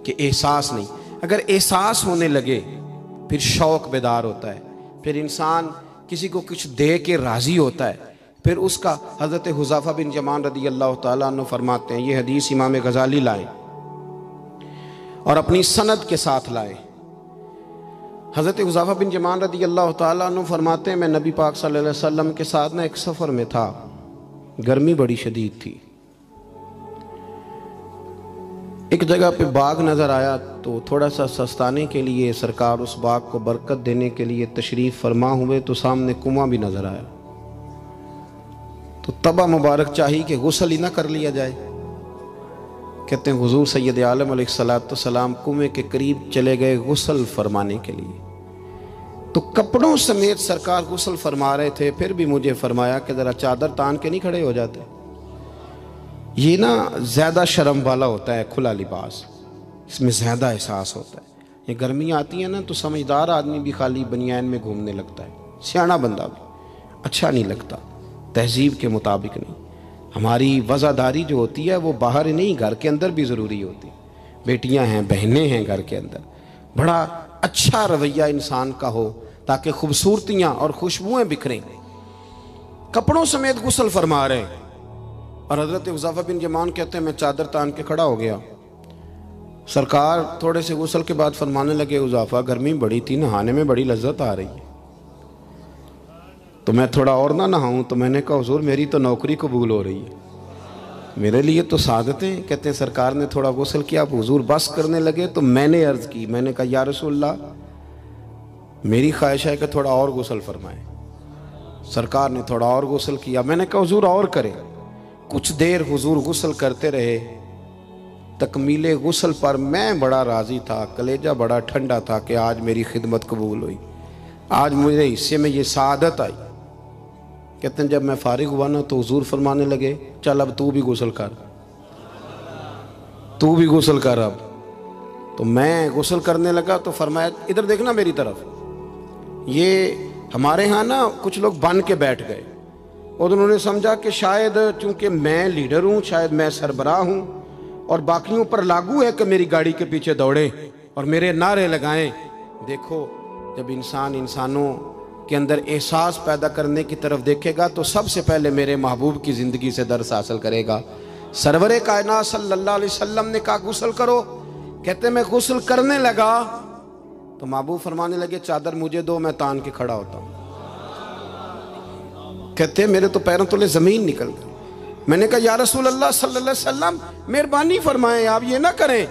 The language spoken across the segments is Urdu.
کہ احساس نہیں، اگر احساس ہونے لگے پھر شوق بیدار ہوتا ہے، پھر انسان کسی کو کچھ دے کے راضی ہوتا ہے، پھر اس کا حضرت حذیفہ بن یمان رضی اللہ تعالیٰ عنہ فرماتے ہیں، یہ حدیث امام غزالی لائیں اور اپنی سند کے ساتھ لائیں۔ حضرت حذیفہ بن یمان رضی اللہ تعالیٰ عنہ فرماتے ہیں، میں نبی پاک صلی اللہ علیہ وسلم کے ساتھ ایک سفر میں تھا، گرمی بڑی شدید تھی، ایک جگہ پہ باغ نظر آیا تو تھوڑا سا سستانے کے لیے سرکار اس باغ کو برکت دینے کے لیے تشریف فرما ہوئے، تو سامنے کنواں بھی نظر آیا، تو تبا مبارک چاہی کہ غسل ہی نہ کر لیا جائے۔ کہتے ہیں حضور سید عالم علیہ السلام کنویں کے قریب چلے گئے غسل فرمانے کے لیے، تو کپڑوں سمیت سرکار غسل فرما رہے تھے، پھر بھی مجھے فرمایا کہ ذرا چادر تان کے نہیں کھڑے ہو جاتے؟ یہ نا زیادہ شرم والا ہوتا ہے کھلا لباس، اس میں زیادہ احساس ہوتا ہے۔ یہ گرمیاں آتی ہیں نا تو سمجھدار آدمی بھی خالی بنیان میں گھومنے لگتا ہے، سیاںا بندہ بھی اچھا نہیں لگتا، تہذیب کے مطابق نہیں۔ ہماری وزاداری جو ہوتی ہے وہ باہر ہی نہیں، گھر کے اندر بھی ضروری ہوتی، بیٹیاں ہیں، بہنیں ہیں گھر کے اندر، بڑا اچھا رویہ انسان کا ہو تاکہ خوبصورتیاں اور خوشبوئیں بکھریں۔ کپڑوں سمیت غسل فرما رہے ہیں، اور حضرت حذیفہ بن یمان کہتے ہیں میں چادر تان کے کھڑا ہو گیا، سرکار تھوڑے سے غسل کے بعد فرمانے لگے، حذیفہ گرمی بڑی تھی، نہانے میں بڑی لذت آ رہی ہے، تو میں تھوڑا اور نہ نہاؤں؟ تو میں نے کہا حضور میری تو نوکری قبول ہو رہی ہے، میرے لیے تو سعادتیں۔ کہتے ہیں سرکار نے تھوڑا غسل کیا، اب حضور بس کرنے لگے تو میں نے عرض کی، میں نے کہا یا رسول اللہ میری خواہش ہے کہ تھوڑا اور غسل فرمائیں۔ سرکار نے تھوڑا اور غسل کیا، میں نے کہا حضور اور کریں۔ کچھ دیر حضور غسل کرتے رہے، تکمیل غسل پر میں بڑا راضی تھا، کلیجہ بڑا ٹھنڈا تھا کہ آج میری خدمت قبول ہوئی، آج میرے حصے میں یہ سعادت آئی۔ کہتے ہیں جب میں فارغ ہوا نا تو حضور فرمانے لگے چل اب تو بھی غسل کر، تو بھی غسل کر اب۔ تو میں غسل کرنے لگا تو فرمایا ادھر دیکھنا میری طرف۔ یہ ہمارے ہاں نا کچھ لوگ بن کے بیٹھ گئے، اور انہوں نے سمجھا کہ شاید چونکہ میں لیڈر ہوں، شاید میں سربراہ ہوں، اور باقیوں پر لاگو ہے کہ میری گاڑی کے پیچھے دوڑیں اور میرے نعرے لگائیں۔ دیکھو جب انسان انسانوں کے اندر احساس پیدا کرنے کی طرف دیکھے گا تو سب سے پہلے میرے محبوب کی زندگی سے درس حاصل کرے گا۔ سرور کائنات صلی اللہ علیہ وسلم نے کہا غسل کرو، کہتے میں غسل کرنے لگا تو محبوب فرمانے لگے چادر مجھے دو، میں تان کے کھڑا ہوتا ہوں۔ کہتے ہیں میرے تو پیروں تلے زمین نکل گئی۔ میں نے کہا یا رسول اللہ صلی اللہ علیہ وسلم مہربانی فرمائیں آپ یہ نہ کریں۔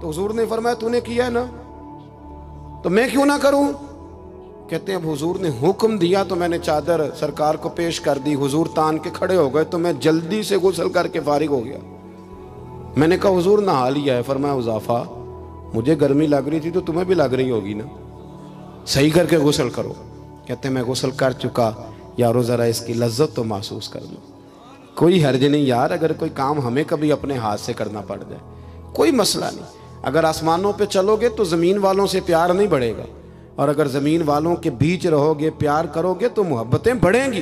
تو حضور نے فرمایا تو نے کیا ہے نا تو میں کیوں نہ کروں؟ کہتے ہیں اب حضور نے حکم دیا تو میں نے چادر سرکار کو پیش کر دی، حضور تان کے کھڑے ہو گئے تو میں جلدی سے غسل کر کے فارغ ہو گیا۔ میں نے کہا حضور نہا لیا ہے؟ فرمایا حذیفہ مجھے گرمی لگ رہی تھی تو تمہیں بھی لگ رہی ہوگی نا، صحیح کر کے غسل کرو۔ کہتے ہیں میں غسل کر چکا، یارو ذرا اس کی لذت تو محسوس کر لو۔ کوئی حرج نہیں یار، اگر کوئی کام ہمیں کبھی اپنے ہاتھ سے کرنا پڑ جائے کوئی مسئلہ نہیں۔ اگر آسمانوں پہ چلو گے تو زمین والوں سے پیار نہیں بڑھے گا، اور اگر زمین والوں کے بیچ رہو گے پیار کرو گے تو محبتیں بڑھیں گی۔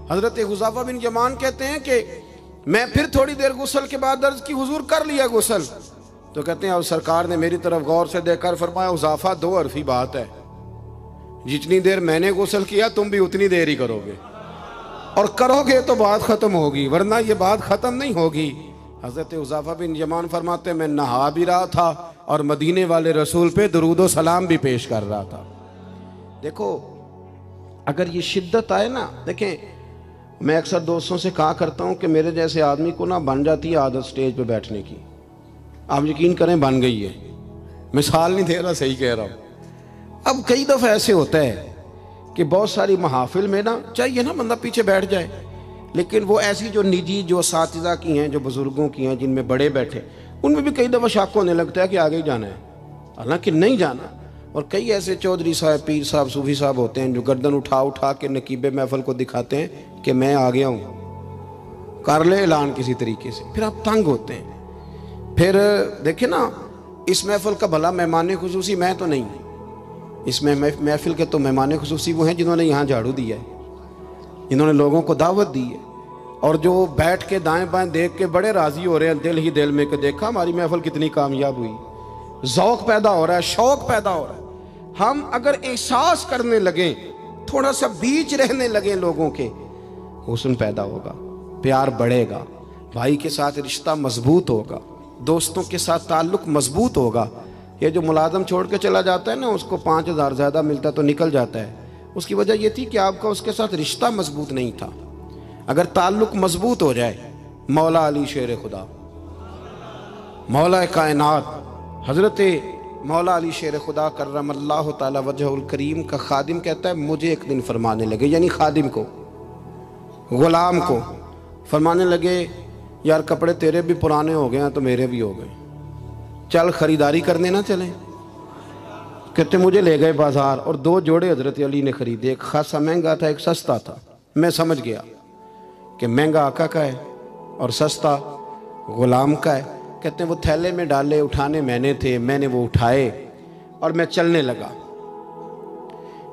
حضرت حذیفہ بن یمان کہتے ہیں کہ میں پھر تھوڑی دیر غسل کے بعد عرض کی حضور کر لیا غسل؟ تو کہتے ہیں اب سرکار نے میری طرف غور سے دیکھ کر فرمایا حذیفہ دو حرفی بات ہے، جتنی دیر میں نے غسل کیا تم بھی اتنی دیر ہی کرو گے، اور کرو گے تو بات ختم ہوگی ورنہ یہ بات ختم نہیں ہوگی۔ حضرت حذیفہ بن یمان فرماتے میں نہا بھی رہا تھا اور مدینے والے رسول پہ درود و سلام بھی پیش کر رہا تھا۔ دیکھو اگر یہ شدت آئے نا، دیکھیں میں اکثر دوستوں سے کہا کرتا ہوں کہ میرے جیسے آدمی کو نا بن جاتی ہے عادت سٹیج پہ بیٹھنے کی، آپ یقین کریں بن گئی ہے، مثال نہیں دے رہا صحیح کہہ رہا ہوں۔ اب کئی دفعہ ایسے ہوتا ہے کہ بہت ساری محافل میں نا چاہیے نا بندہ پیچھے بیٹھ جائے، لیکن وہ ایسی جو نجی جو اساتذہ کی ہیں، جو بزرگوں کی ہیں، جن میں بڑے بیٹھے، ان میں بھی کئی دفعہ شک ہونے لگتا ہے کہ آگے ہی جانا ہے، حالانکہ نہیں جانا۔ اور کئی ایسے چودھری صاحب، پیر صاحب، صوفی صاحب ہوتے ہیں جو گردن اٹھا اٹھا کے نقیب محفل کو دکھاتے ہیں کہ میں آ گیا ہوں، کر لے اعلان کسی طریقے سے، پھر آپ تنگ ہوتے ہیں۔ پھر دیکھیں نا اس محفل کا بھلا مہمان خصوصی میں تو نہیں، اس میں محفل کے تو مہمان خصوصی وہ ہیں جنہوں نے یہاں جھاڑو دیا ہے، جنہوں نے لوگوں کو دعوت دی ہے، اور جو بیٹھ کے دائیں بائیں دیکھ کے بڑے راضی ہو رہے ہیں دل ہی دل میں کہ دیکھا ہماری محفل کتنی کامیاب ہوئی۔ ذوق پیدا ہو رہا ہے، شوق پیدا ہو رہا ہے۔ ہم اگر احساس کرنے لگیں، تھوڑا سا بیچ رہنے لگیں لوگوں کے، حسن پیدا ہوگا، پیار بڑھے گا، بھائی کے ساتھ رشتہ مضبوط ہوگا، دوستوں کے ساتھ تعلق مضبوط ہوگا۔ یہ جو ملازم چھوڑ کے چلا جاتا ہے نا، اس کو 5,000 زیادہ ملتا تو نکل جاتا ہے، اس کی وجہ یہ تھی کہ آپ کا اس کے ساتھ رشتہ مضبوط نہیں تھا۔ اگر تعلق مضبوط ہو جائے، مولا علی شیر خدا، مولا کائنات حضرت مولا علی شیر خدا کرم اللہ تعالی وجہ الکریم کا خادم کہتا ہے مجھے ایک دن فرمانے لگے، یعنی خادم کو، غلام کو فرمانے لگے یار کپڑے تیرے بھی پرانے ہو گئے ہیں تو میرے بھی ہو گئے، چل خریداری کرنے نہ چلیں۔ کہتے مجھے لے گئے بازار اور 2 جوڑے حضرت علی نے خریدے، ایک خاصا مہنگا تھا ایک سستا تھا۔ میں سمجھ گیا کہ مہنگا آقا کا ہے اور سستا غلام کا ہے۔ کہتے ہیں وہ تھیلے میں ڈالے، اٹھانے میں نے تھے، میں نے وہ اٹھائے اور میں چلنے لگا۔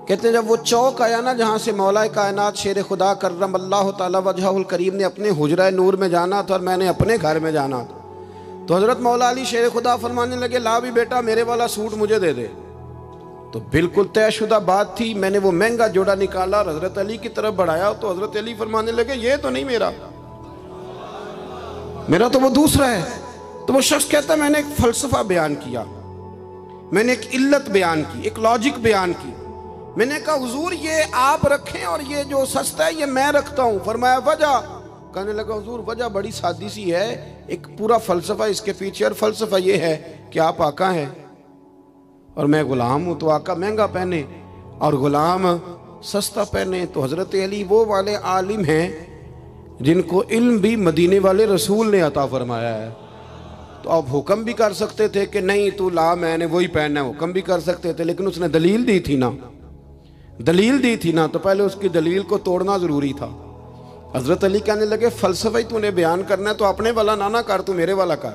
کہتے ہیں جب وہ چوک آیا نا جہاں سے مولا کائنات شیر خدا کرم اللہ تعالی وجہ الکریم نے اپنے حجرہ نور میں جانا تھا اور میں نے اپنے گھر میں جانا تھا، تو حضرت مولا علی شیر خدا فرمانے لگے لا بھی بیٹا میرے والا سوٹ مجھے دے دے۔ تو بالکل طے شدہ بات تھی، میں نے وہ مہنگا جوڑا نکالا اور حضرت علی کی طرف بڑھایا تو حضرت علی فرمانے لگے یہ تو نہیں میرا تو وہ دوسرا ہے۔ تو وہ شخص کہتا ہے میں نے ایک فلسفہ بیان کیا، میں نے ایک علت بیان کی، ایک لاجک بیان کی۔ میں نے کہا حضور یہ آپ رکھیں اور یہ جو سستا ہے یہ میں رکھتا ہوں۔ فرمایا وجہ؟ کہنے لگا حضور وجہ بڑی سادی سی ہے، ایک پورا فلسفہ اس کے پیچھے، اور فلسفہ یہ ہے کہ آپ آقا ہیں اور میں غلام ہوں، تو آقا مہنگا پہنے اور غلام سستا پہنے۔ تو حضرت علی وہ والے عالم ہیں جن کو علم بھی مدینے والے رسول نے عطا فرمایا ہے۔ تو آپ حکم بھی کر سکتے تھے کہ نہیں تو لا میں نے وہی پہننا ہے، حکم بھی کر سکتے تھے، لیکن اس نے دلیل دی تھی نا، دلیل دی تھی نا، تو پہلے اس کی دلیل کو توڑنا ضروری تھا۔ حضرت علی کہنے لگے فلسفہ ہی تو نے بیان کرنا ہے تو اپنے والا نہ کر، تو میرے والا کر۔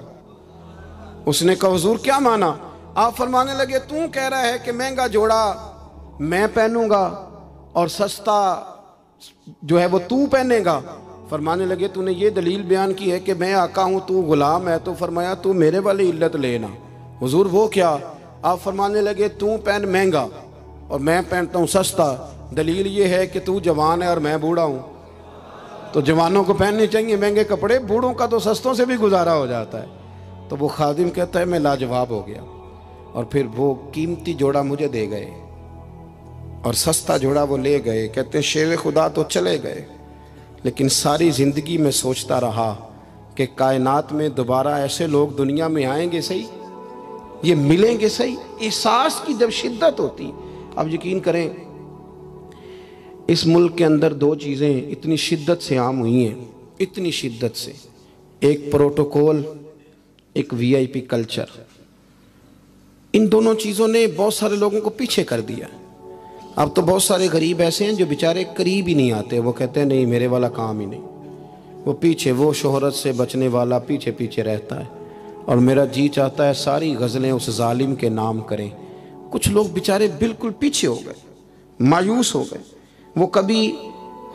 اس نے کہا حضور کیا مانا؟ آپ فرمانے لگے تو کہہ رہا ہے کہ مہنگا جوڑا میں پہنوں گا اور سستا جو ہے وہ تو پہنے گا۔ فرمانے لگے تو نے یہ دلیل بیان کی ہے کہ میں آقا ہوں تو غلام ہے، تو فرمایا تو میرے والی علت لینا۔ حضور وہ کیا؟ آپ فرمانے لگے تو پہن مہنگا اور میں پہنتا ہوں سستا، دلیل یہ ہے کہ تو جوان ہے اور میں بوڑھا ہوں، تو جوانوں کو پہننے چاہیے مہنگے کپڑے، بوڑھوں کا تو سستوں سے بھی گزارا ہو جاتا ہے۔ تو وہ خادم کہتا ہے میں لاجواب ہو گیا، اور پھر وہ قیمتی جوڑا مجھے دے گئے اور سستا جوڑا وہ لے گئے۔ کہتے ہیں شیر خدا تو چلے گئے، لیکن ساری زندگی میں سوچتا رہا کہ کائنات میں دوبارہ ایسے لوگ دنیا میں آئیں گے صحیح، یہ ملیں گے صحیح۔ احساس کی جب شدت ہوتی، اب یقین کریں اس ملک کے اندر 2 چیزیں اتنی شدت سے عام ہوئی ہیں، اتنی شدت سے، ایک پروٹوکول، ایک VIP کلچر۔ ان دونوں چیزوں نے بہت سارے لوگوں کو پیچھے کر دیا۔ اب تو بہت سارے غریب ایسے ہیں جو بیچارے قریب ہی نہیں آتے، وہ کہتے ہیں نہیں میرے والا کام ہی نہیں، وہ پیچھے، وہ شہرت سے بچنے والا پیچھے پیچھے رہتا ہے، اور میرا جی چاہتا ہے ساری غزلیں اس ظالم کے نام کریں۔ کچھ لوگ بیچارے بالکل پیچھے ہو گئے، مایوس ہو گئے۔ وہ کبھی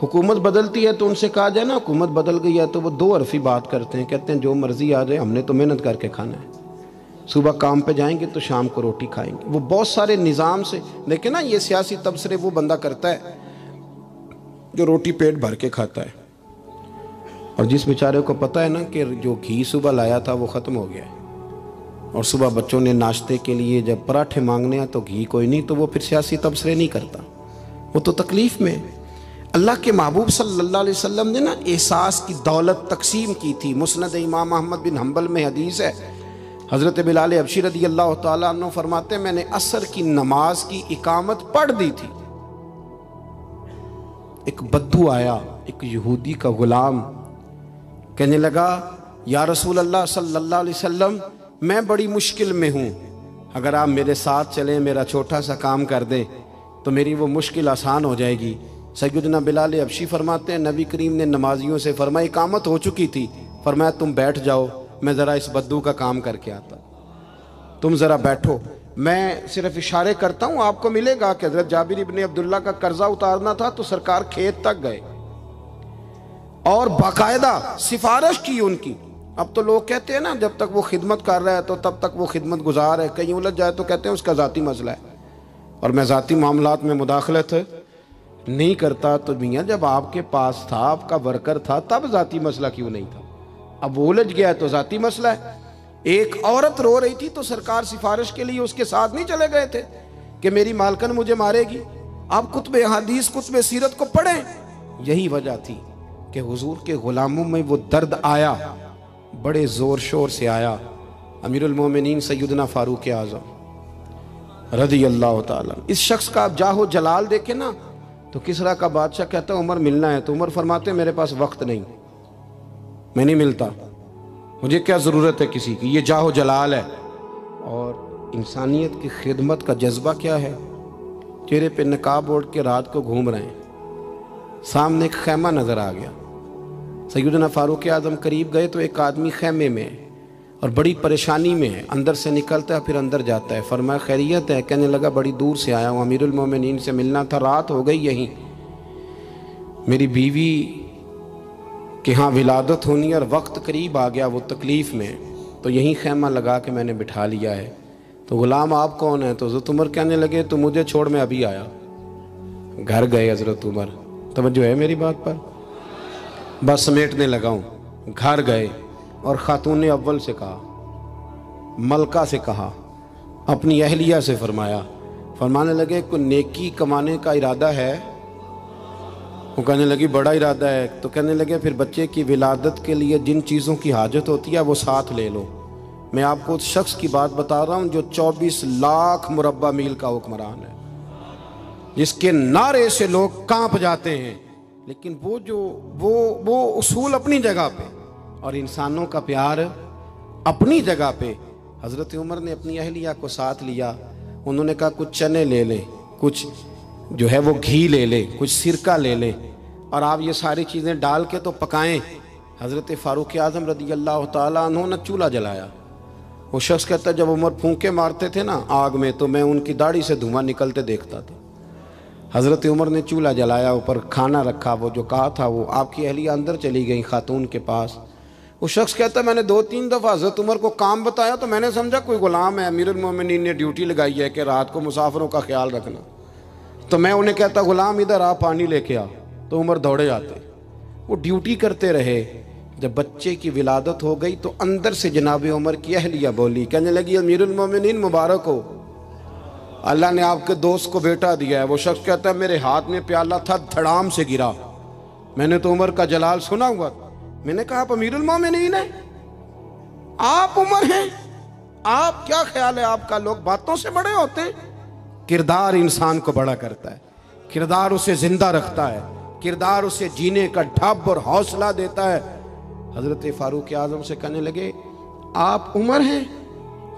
حکومت بدلتی ہے تو ان سے کہا جائے نا حکومت بدل گئی ہے، تو وہ 2 حرفی بات کرتے ہیں، کہتے ہیں جو مرضی آ جائے ہم نے تو محنت کر کے کھانا ہے، صبح کام پہ جائیں گے تو شام کو روٹی کھائیں گے۔ وہ بہت سارے نظام سے دیکھیں نا، یہ سیاسی تبصرے وہ بندہ کرتا ہے جو روٹی پیٹ بھر کے کھاتا ہے، اور جس بیچارے کو پتہ ہے نا کہ جو گھی صبح لایا تھا وہ ختم ہو گیا ہے، اور صبح بچوں نے ناشتے کے لیے جب پراٹھے مانگنے ہیں تو گھی کوئی نہیں، تو وہ پھر سیاسی تبصرے نہیں کرتا، وہ تو تکلیف میں۔ اللہ کے محبوب صلی اللہ علیہ وسلم نے نا احساس کی دولت تقسیم کی تھی۔ مسند امام احمد بن حنبل میں حدیث ہے، حضرت بلال حبشی رضی اللہ تعالیٰ عنہ فرماتے ہیں میں نے عصر کی نماز کی اقامت پڑھ دی تھی، ایک بدو آیا، ایک یہودی کا غلام، کہنے لگا یا رسول اللہ صلی اللہ علیہ وسلم میں بڑی مشکل میں ہوں، اگر آپ میرے ساتھ چلیں، میرا چھوٹا سا کام کر دیں تو میری وہ مشکل آسان ہو جائے گی۔ سیدنا بلال حبشی فرماتے ہیں نبی کریم نے نمازیوں سے فرمایا اقامت ہو چکی تھی، فرمایا تم بیٹھ جاؤ، میں ذرا اس بدو کا کام کر کے آتا، تم ذرا بیٹھو۔ میں صرف اشارے کرتا ہوں، آپ کو ملے گا کہ حضرت جابر ابن عبداللہ کا قرضہ اتارنا تھا تو سرکار کھیت تک گئے اور باقاعدہ سفارش کی ان کی۔ اب تو لوگ کہتے ہیں نا جب تک وہ خدمت کر رہا ہے تو تب تک وہ خدمت گزار ہے، کہیں الجھ جائے تو کہتے ہیں اس کا ذاتی مسئلہ ہے، اور میں ذاتی معاملات میں مداخلت نہیں کرتا۔ تو میاں جب آپ کے پاس تھا، آپ کا ورکر تھا، تب ذاتی مسئلہ کیوں نہیں تھا؟ اب وہ الجھ گیا ہے تو ذاتی مسئلہ ہے۔ ایک عورت رو رہی تھی تو سرکار سفارش کے لیے اس کے ساتھ نہیں چلے گئے تھے کہ میری مالکن مجھے مارے گی؟ آپ کتب حدیث، کتب سیرت کو پڑھیں۔ یہی وجہ تھی کہ حضور کے غلاموں میں وہ درد آیا، بڑے زور شور سے آیا۔ امیر المومنین سیدنا فاروق اعظم رضی اللہ تعالیٰ، اس شخص کا آپ جاہ و جلال دیکھیں نا تو کسرا کا بادشاہ کہتا ہے عمر ملنا ہے، تو عمر فرماتے ہیں میرے پاس وقت نہیں، میں نہیں ملتا، مجھے کیا ضرورت ہے کسی کی، یہ جاہ و جلال ہے۔ اور انسانیت کی خدمت کا جذبہ کیا ہے؟ چہرے پہ نقاب اوڑھ کے رات کو گھوم رہے ہیں، سامنے ایک خیمہ نظر آ گیا، سیدنا فاروق اعظم قریب گئے تو ایک آدمی خیمے میں ہے اور بڑی پریشانی میں ہے، اندر سے نکلتا ہے پھر اندر جاتا ہے۔ فرمایا خیریت ہے؟ کہنے لگا بڑی دور سے آیا ہوں، امیر المومنین سے ملنا تھا، رات ہو گئی، یہیں میری بیوی کہ ہاں ولادت ہونی اور وقت قریب آ گیا، وہ تکلیف میں، تو یہیں خیمہ لگا کے میں نے بٹھا لیا ہے۔ تو غلام آپ کون ہیں؟ تو حضرت عمر کہنے لگے تو مجھے چھوڑ میں ابھی آیا۔ گھر گئے حضرت عمر، توجہ ہے میری بات پر؟ بس سمیٹنے لگا ہوں۔ گھر گئے اور خاتون اول سے کہا، ملکہ سے کہا، اپنی اہلیہ سے فرمایا، فرمانے لگے کوئی نیکی کمانے کا ارادہ ہے؟ وہ کہنے لگی بڑا ارادہ ہے۔ تو کہنے لگے پھر بچے کی ولادت کے لیے جن چیزوں کی حاجت ہوتی ہے وہ ساتھ لے لو۔ میں آپ کو اس شخص کی بات بتا رہا ہوں جو 24 لاکھ مربع میل کا حکمران ہے، جس کے نعرے سے لوگ کانپ جاتے ہیں، لیکن وہ اصول اپنی جگہ پہ اور انسانوں کا پیار اپنی جگہ پہ۔ حضرت عمر نے اپنی اہلیہ کو ساتھ لیا، انہوں نے کہا کچھ چنے لے لیں، کچھ جو ہے وہ گھی لے لیں، کچھ سرکہ لے لیں، اور آپ یہ ساری چیزیں ڈال کے تو پکائیں۔ حضرت فاروق اعظم رضی اللہ تعالیٰ عنہ نے چولہا جلایا۔ وہ شخص کہتا ہے جب عمر پھونکے مارتے تھے نا آگ میں تو میں ان کی داڑھی سے دھواں نکلتے دیکھتا تھا۔ حضرت عمر نے چولہا جلایا، اوپر کھانا رکھا، وہ جو کہا تھا وہ آپ کی اہلیہ اندر چلی گئی خاتون کے پاس۔ وہ شخص کہتا ہے میں نے 2-3 دفعہ حضرت عمر کو کام بتایا تو میں نے سمجھا کوئی غلام ہے، امیر المومنین نے ڈیوٹی لگائی ہے کہ رات کو مسافروں کا خیال رکھنا، تو میں انہیں کہتا غلام ادھر آ پانی لے کے آ، تو عمر دوڑے آتے، وہ ڈیوٹی کرتے رہے۔ جب بچے کی ولادت ہو گئی تو اندر سے جناب عمر کی اہلیہ بولی، کہنے لگی امیر المومنین مبارک ہو، اللہ نے آپ کے دوست کو بیٹا دیا ہے۔ وہ شخص کہتا ہے میرے ہاتھ میں پیالہ تھا، دھڑام سے گرا، میں نے تو عمر کا جلال سنا ہوا، میں نے کہا آپ امیر المومنین ہیں، آپ عمر ہیں، آپ کیا خیال ہے آپ کا؟ لوگ باتوں سے بڑے ہوتے ہیں، کردار انسان کو بڑا کرتا ہے، کردار اسے زندہ رکھتا ہے، کردار اسے جینے کا ڈھب اور حوصلہ دیتا ہے۔ حضرت فاروق اعظم سے کہنے لگے آپ عمر ہیں؟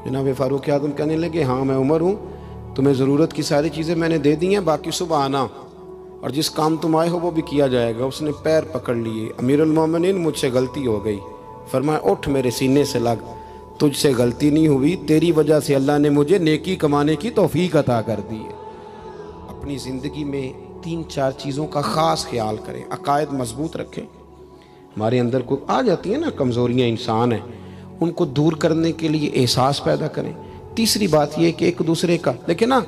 جناب فاروق اعظم کہنے لگے ہاں میں عمر ہوں، تمہیں ضرورت کی ساری چیزیں میں نے دے دی ہیں، باقی صبح آنا اور جس کام تم آئے ہو وہ بھی کیا جائے گا۔ اس نے پیر پکڑ لیے، امیر المومنین مجھ سے غلطی ہو گئی۔ فرمایا اٹھ میرے سینے سے لگ، تجھ سے غلطی نہیں ہوئی، تیری وجہ سے اللہ نے مجھے نیکی کمانے کی توفیق عطا کر دی ہے۔ اپنی زندگی میں 3-4 چیزوں کا خاص خیال کریں، عقائد مضبوط رکھیں۔ ہمارے اندر کوئی آ جاتی ہیں نا کمزوریاں، انسان ہیں، ان کو دور کرنے کے لیے احساس پیدا کریں۔ تیسری بات یہ کہ ایک دوسرے کا دیکھیں نا،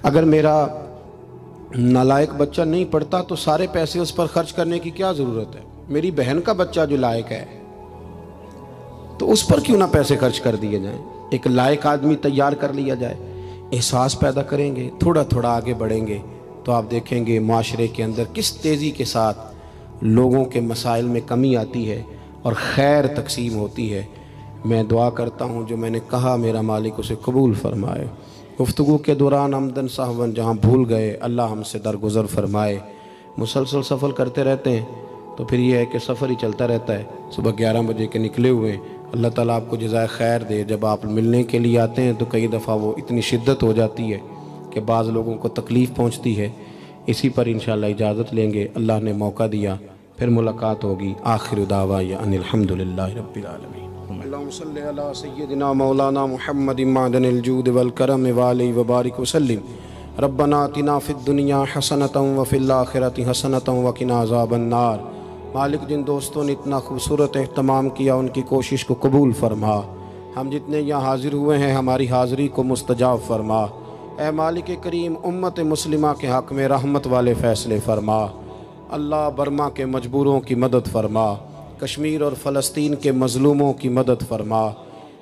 اگر میرا نالائق بچہ نہیں پڑھتا تو سارے پیسے اس پر خرچ کرنے کی کیا ضرورت ہے؟ میری بہن کا بچہ جو لائق ہے تو اس پر کیوں نہ پیسے خرچ کر دیے جائیں، ایک لائق آدمی تیار کر لیا جائے۔ احساس پیدا کریں گے، تھوڑا تھوڑا آگے بڑھیں گے تو آپ دیکھیں گے معاشرے کے اندر کس تیزی کے ساتھ لوگوں کے مسائل میں کمی آتی ہے اور خیر تقسیم ہوتی ہے۔ میں دعا کرتا ہوں جو میں نے کہا میرا مالک اسے قبول فرمائے۔ گفتگو کے دوران عمدن سہون جہاں بھول گئے اللہ ہم سے درگزر فرمائے۔ مسلسل سفر کرتے رہتے ہیں تو پھر یہ ہے کہ سفر ہی چلتا رہتا ہے، صبح 11 بجے کے نکلے ہوئے، اللہ تعالیٰ آپ کو جزائے خیر دے۔ جب آپ ملنے کے لیے آتے ہیں تو کئی دفعہ وہ اتنی شدت ہو جاتی ہے کہ بعض لوگوں کو تکلیف پہنچتی ہے۔ اسی پر انشاءاللہ اجازت لیں گے، اللہ نے موقع دیا، پھر ملاقات ہوگی۔ آخر دعوانا ان الحمدللہ رب العالمین۔ اللهم صل على سيدنا مولانا محمد معدن الجود والکرم وآلہ وبارک وسلم ربنا آتنا فی الدنیا حسنۃ وفی الآخرۃ حسنۃ وقنا عذاب النار۔ مالک جن دوستوں نے اتنا خوبصورت اہتمام کیا ان کی کوشش کو قبول فرما، ہم جتنے یہاں حاضر ہوئے ہیں ہماری حاضری کو مستجاب فرما۔ اے مالک کریم امت مسلمہ کے حق میں رحمت والے فیصلے فرما۔ اللہ برما کے مجبوروں کی مدد فرما، کشمیر اور فلسطین کے مظلوموں کی مدد فرما۔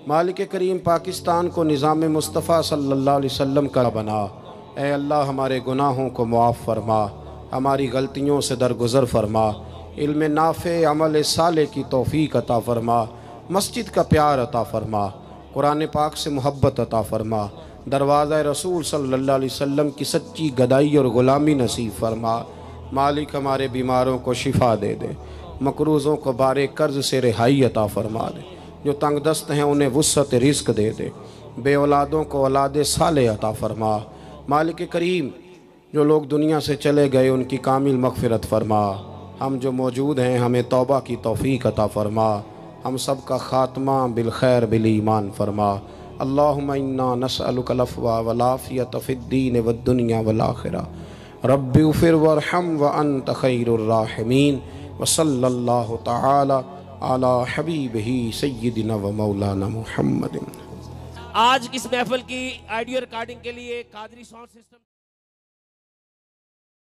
مالک کریم پاکستان کو نظام مصطفیٰ صلی اللہ علیہ وسلم کا بنا۔ اے اللہ ہمارے گناہوں کو معاف فرما، ہماری غلطیوں سے درگزر فرما، علم نافع عمل صالح کی توفیق عطا فرما، مسجد کا پیار عطا فرما، قرآن پاک سے محبت عطا فرما، دروازہ رسول صلی اللہ علیہ وسلم کی سچی گدائی اور غلامی نصیب فرما۔ مالک ہمارے بیماروں کو شفا دے دے، مقروضوں کو بارے قرض سے رہائی عطا فرما دے، جو تنگ دست ہیں انہیں وسعت رزق دے دے، بے اولادوں کو اولاد صالح عطا فرما۔ مالک کریم جو لوگ دنیا سے چلے گئے ان کی کامل مغفرت فرما، ہم جو موجود ہیں ہمیں توبہ کی توفیق عطا فرما، ہم سب کا خاتمہ بالخیر بالایمان فرما۔ اللہم انا نسألک العفو والعافیۃ فی الدین والدنیا والآخرہ، رب اغفر وارحم وانت خیر الراحمین، وصلی اللہ تعالی علی حبیبہ سیدنا و مولانا محمد۔ آج اس محفل کی آڈیو ریکارڈنگ کے لیے قادری ساؤنڈ سسٹم